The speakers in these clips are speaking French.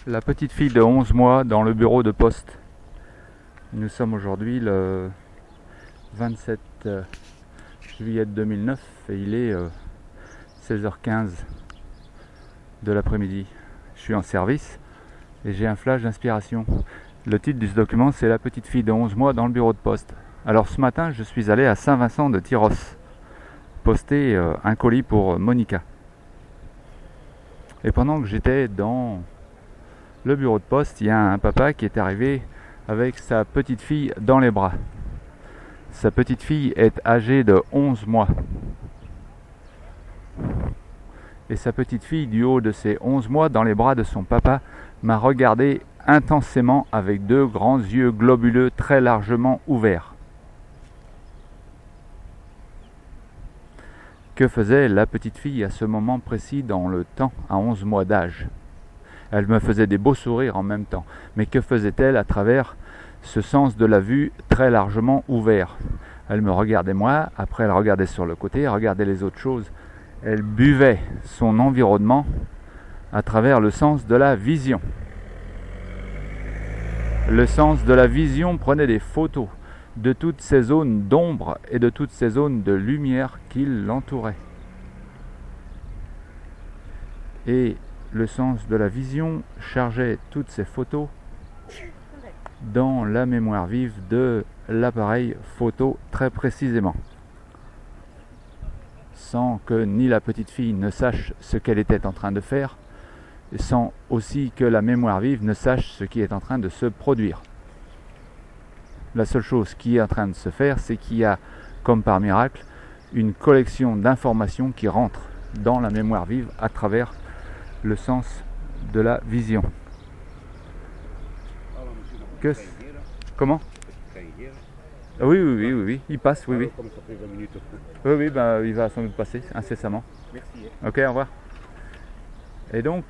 La petite fille de 11 mois dans le bureau de poste. Nous sommes aujourd'hui le 27 juillet 2009 et il est 16h15 de l'après-midi. Je suis en service et j'ai un flash d'inspiration. Le titre de ce document, c'est La petite fille de 11 mois dans le bureau de poste. Alors ce matin, je suis allé à Saint-Vincent de Tyrosse poster un colis pour Monica. Et pendant que j'étais dans le bureau de poste, il y a un papa qui est arrivé avec sa petite fille dans les bras. Sa petite fille est âgée de 11 mois. Et sa petite fille, du haut de ses 11 mois, dans les bras de son papa, m'a regardé intensément avec deux grands yeux globuleux très largement ouverts. Que faisait la petite fille à ce moment précis dans le temps, à 11 mois d'âge ? Elle me faisait des beaux sourires en même temps. Mais que faisait-elle à travers ce sens de la vue très largement ouvert ? Elle me regardait moi, après elle regardait sur le côté, regardait les autres choses. Elle buvait son environnement à travers le sens de la vision. Le sens de la vision prenait des photos de toutes ces zones d'ombre et de toutes ces zones de lumière qui l'entouraient. Et le sens de la vision chargeait toutes ces photos dans la mémoire vive de l'appareil photo très précisément, sans que ni la petite fille ne sache ce qu'elle était en train de faire, et sans aussi que la mémoire vive ne sache ce qui est en train de se produire. La seule chose qui est en train de se faire, c'est qu'il y a, comme par miracle, une collection d'informations qui rentre dans la mémoire vive à travers le sens de la vision. Comment ? Oui, il passe, oui. Oui, il va sans doute passer incessamment. Merci. Ok, au revoir. Et donc,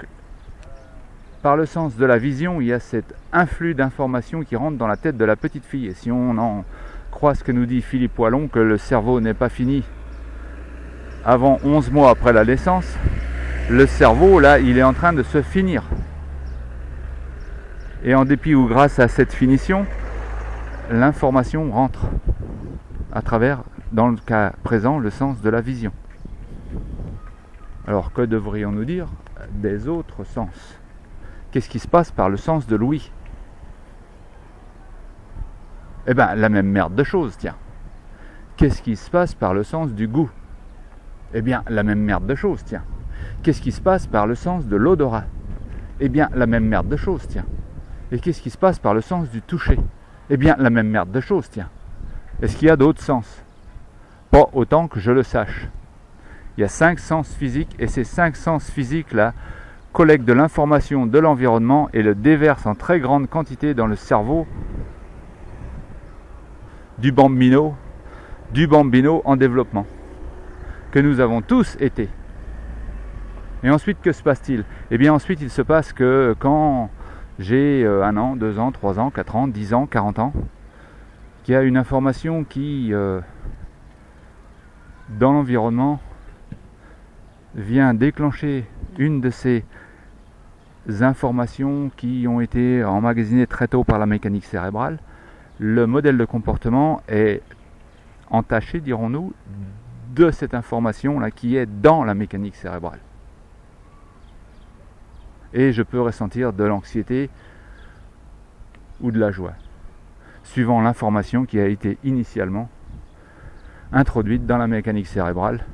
par le sens de la vision, il y a cet influx d'informations qui rentre dans la tête de la petite fille. Et si on en croit ce que nous dit Philippe Poilon, que le cerveau n'est pas fini avant 11 mois après la naissance, le cerveau, là, il est en train de se finir. Et en dépit ou grâce à cette finition, l'information rentre à travers, dans le cas présent, le sens de la vision. Alors que devrions-nous dire des autres sens ? Qu'est-ce qui se passe par le sens de l'ouïe ? Eh bien, la même merde de choses, tiens. Qu'est-ce qui se passe par le sens du goût ? Eh bien, la même merde de choses, tiens. Qu'est-ce qui se passe par le sens de l'odorat ? Eh bien, la même merde de choses, tiens. Et qu'est-ce qui se passe par le sens du toucher ? Eh bien, la même merde de choses, tiens. Est-ce qu'il y a d'autres sens ? Pas autant que je le sache. Il y a 5 sens physiques, et ces 5 sens physiques-là collectent de l'information de l'environnement et le déversent en très grande quantité dans le cerveau du bambino en développement, que nous avons tous été. Et ensuite, que se passe-t-il ? Eh bien, ensuite, il se passe que quand j'ai 1 an, 2 ans, 3 ans, 4 ans, 10 ans, 40 ans, qu'il y a une information qui, dans l'environnement, vient déclencher une de ces informations qui ont été emmagasinées très tôt par la mécanique cérébrale, le modèle de comportement est entaché, dirons-nous, de cette information-là qui est dans la mécanique cérébrale. Et je peux ressentir de l'anxiété ou de la joie, suivant l'information qui a été initialement introduite dans la mécanique cérébrale.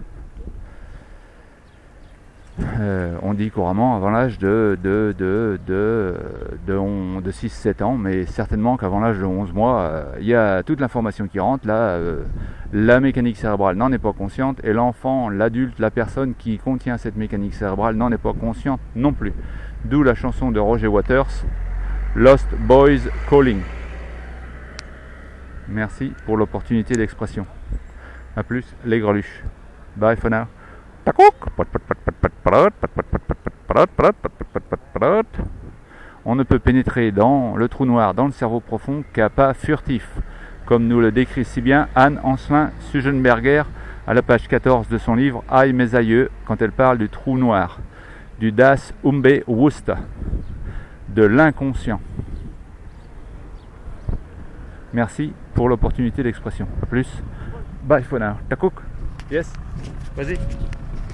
On dit couramment avant l'âge de 6-7 ans, mais certainement qu'avant l'âge de 11 mois, il y a toute l'information qui rentre. Là, la mécanique cérébrale n'en est pas consciente, et l'enfant, l'adulte, la personne qui contient cette mécanique cérébrale n'en est pas consciente non plus. D'où la chanson de Roger Waters, Lost Boys Calling. Merci pour l'opportunité d'expression. A plus, les greluches. Bye for now. On ne peut pénétrer dans le trou noir, dans le cerveau profond, qu'à pas furtif, comme nous le décrit si bien Anne Ancelin-Sugenberger à la page 14 de son livre Aïe mes aïeux, quand elle parle du trou noir, du Das Unbewusste, de l'inconscient. Merci pour l'opportunité d'expression. A plus. Bye for now. Ta cook? Yes. Vas-y.